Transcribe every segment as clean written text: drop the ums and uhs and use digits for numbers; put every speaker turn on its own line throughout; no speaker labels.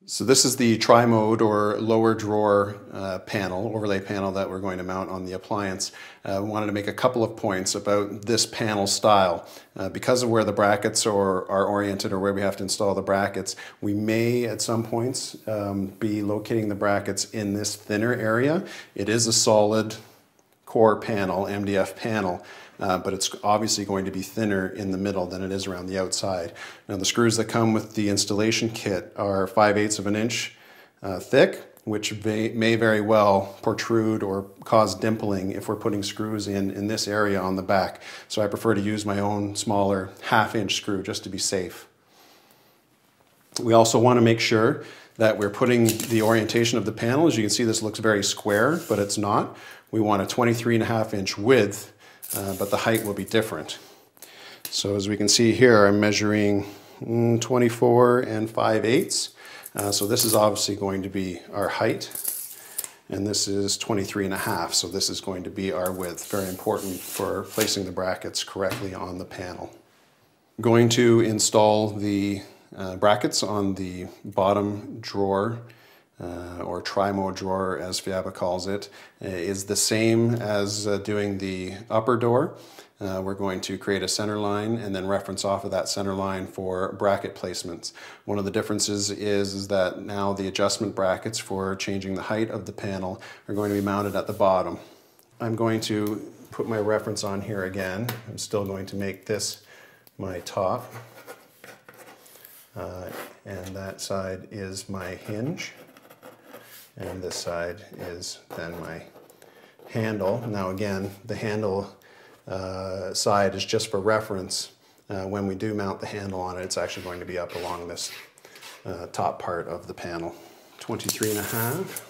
So this is the TriMode or lower drawer overlay panel that we're going to mount on the appliance. We wanted to make a couple of points about this panel style. Because of where the brackets are oriented or where we have to install the brackets, we may at some points be locating the brackets in this thinner area. It is a solid core panel, MDF panel, but it's obviously going to be thinner in the middle than it is around the outside. Now the screws that come with the installation kit are 5/8 of an inch thick, which may very well protrude or cause dimpling if we're putting screws in this area on the back. So I prefer to use my own smaller 1/2 inch screw just to be safe. We also want to make sure that we're putting the orientation of the panel. As you can see, this looks very square, but it's not. We want a 23.5 inch width, but the height will be different. So as we can see here, I'm measuring 24 5/8. So this is obviously going to be our height, and this is 23.5. So this is going to be our width. Very important for placing the brackets correctly on the panel. I'm going to install the brackets on the bottom drawer, or TriMode drawer as Fhiaba calls it, is the same as doing the upper door. We're going to create a center line and then reference off of that center line for bracket placements. One of the differences is that now the adjustment brackets for changing the height of the panel are going to be mounted at the bottom. I'm going to put my reference on here again. I'm still going to make this my top, and that side is my hinge, and this side is then my handle. Now again, the handle side is just for reference. When we do mount the handle on it, it's actually going to be up along this top part of the panel. 23.5.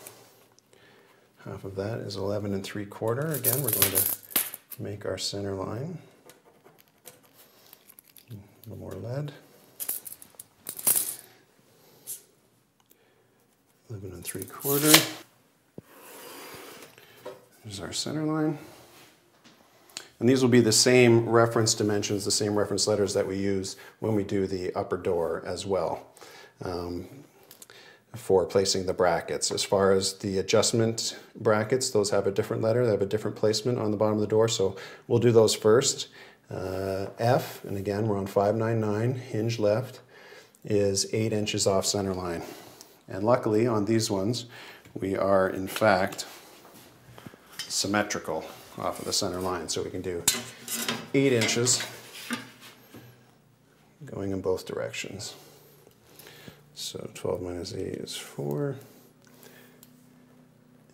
Half of that is 11 3/4. Again, we're going to make our center line. A little more lead. 11 3/4. There's our center line. And these will be the same reference dimensions, the same reference letters that we use when we do the upper door as well, for placing the brackets. As far as the adjustment brackets, those have a different letter, they have a different placement on the bottom of the door, so we'll do those first. F, and again we're on 599, hinge left, is 8 inches off center line. And luckily on these ones, we are in fact symmetrical off of the center line, so we can do 8 inches going in both directions. So 12 minus 8 is 4,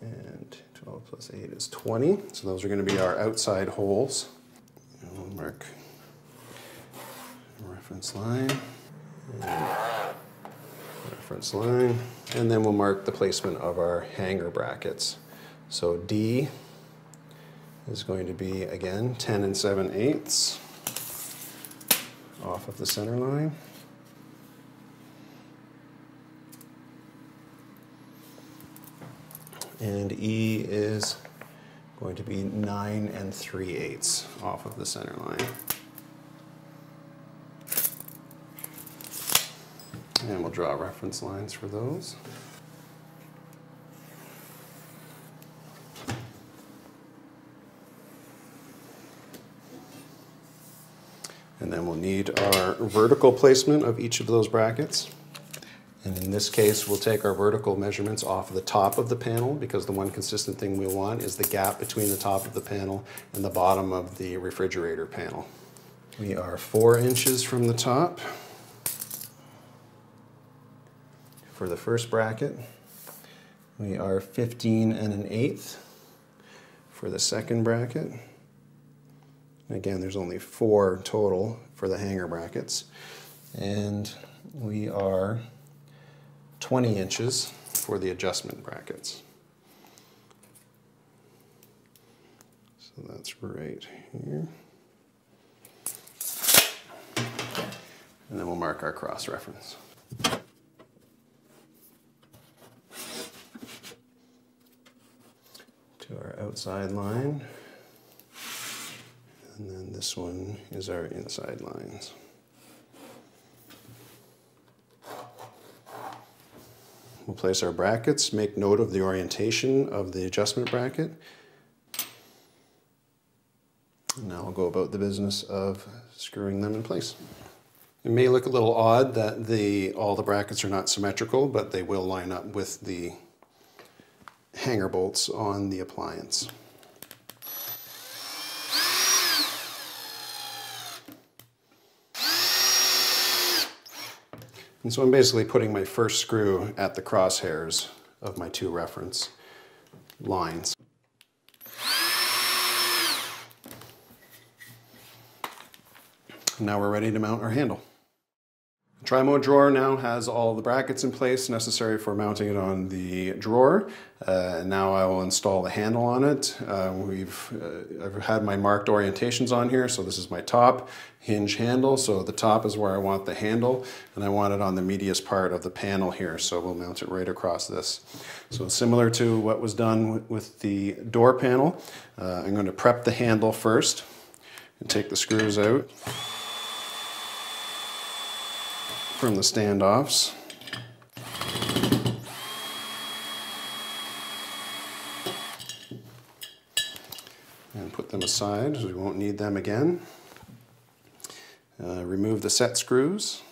and 12 plus 8 is 20. So those are going to be our outside holes. And we'll mark reference line, and reference line, and then we'll mark the placement of our hanger brackets. So D is going to be, again, 10 7/8 off of the center line. And E is going to be 9 3/8 off of the center line. And we'll draw reference lines for those. And then we'll need our vertical placement of each of those brackets. And in this case, we'll take our vertical measurements off of the top of the panel, because the one consistent thing we want is the gap between the top of the panel and the bottom of the refrigerator panel. We are 4 inches from the top for the first bracket. We are 15 1/8 for the second bracket. Again, there's only 4 total for the hanger brackets. And we are 20 inches for the adjustment brackets. So that's right here. And then we'll mark our cross reference. To our outside line. And then this one is our inside lines. we'll place our brackets, make note of the orientation of the adjustment bracket. And now I'll go about the business of screwing them in place. It may look a little odd that all the brackets are not symmetrical, but they will line up with the hanger bolts on the appliance. And so I'm basically putting my first screw at the crosshairs of my two reference lines. Now we're ready to mount our handle. The TriMode drawer now has all the brackets in place necessary for mounting it on the drawer. Now I will install the handle on it. I've had my marked orientations on here, so this is my top hinge handle. So the top is where I want the handle, and I want it on the meatiest part of the panel here, so we'll mount it right across this. So similar to what was done with the door panel, I'm going to prep the handle first and take the screws out from the standoffs. And put them aside, as we won't need them again. Remove the set screws,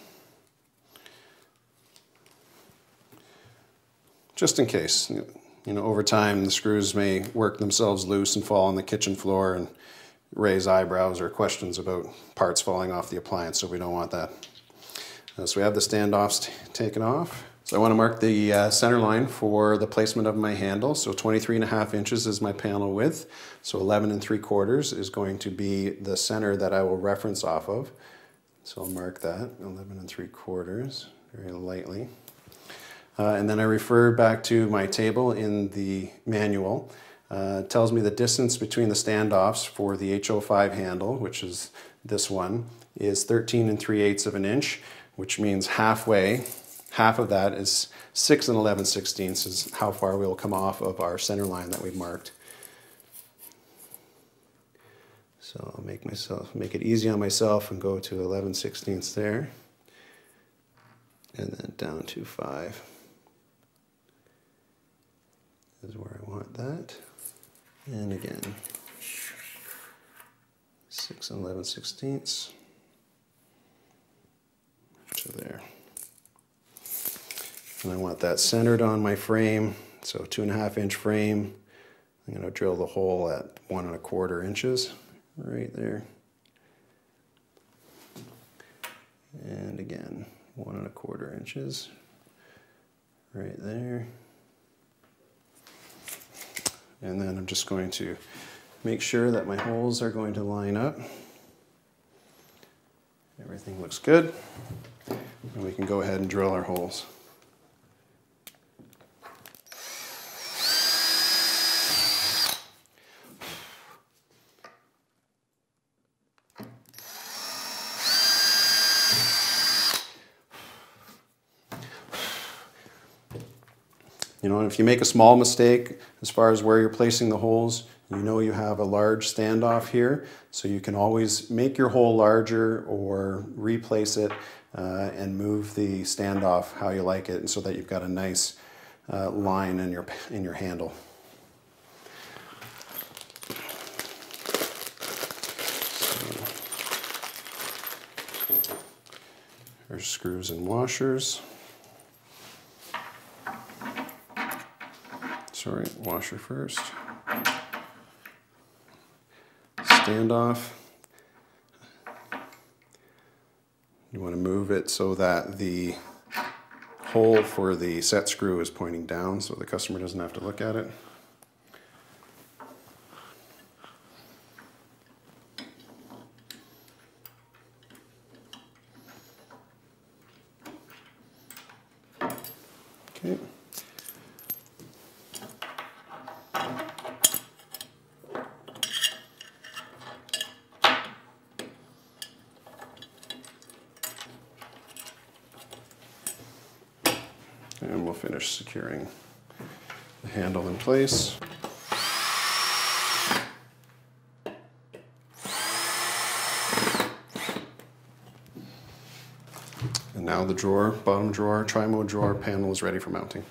just in case. You know, over time the screws may work themselves loose and fall on the kitchen floor and raise eyebrows or questions about parts falling off the appliance, so we don't want that. So we have the standoffs taken off. So I want to mark the center line for the placement of my handle. So 23.5 inches is my panel width. So 11 3/4 is going to be the center that I will reference off of. So I'll mark that, 11 3/4, very lightly. And then I refer back to my table in the manual. It tells me the distance between the standoffs for the H05 handle, which is this one, is 13 3/8 of an inch, which means half of that is 6 11/16 is how far we will come off of our center line that we've marked. So I'll make it easy on myself and go to 11/16 there, and then down to 5 is where I want that, and again 6 11/16 to there. And I want that centered on my frame, so 2.5 inch frame. I'm going to drill the hole at 1 1/4 inches right there. And again, 1 1/4 inches right there. And then I'm just going to make sure that my holes are going to line up. Everything looks good. And we can go ahead and drill our holes. You know, if you make a small mistake as far as where you're placing the holes, you know you have a large standoff here, so you can always make your hole larger or replace it and move the standoff how you like it, and so that you've got a nice line in your handle. So, there's screws and washers. Sorry, washer first. Standoff. You want to move it so that the hole for the set screw is pointing down, so the customer doesn't have to look at it. Okay. And we'll finish securing the handle in place. And now the drawer, bottom drawer, TriMode drawer panel is ready for mounting.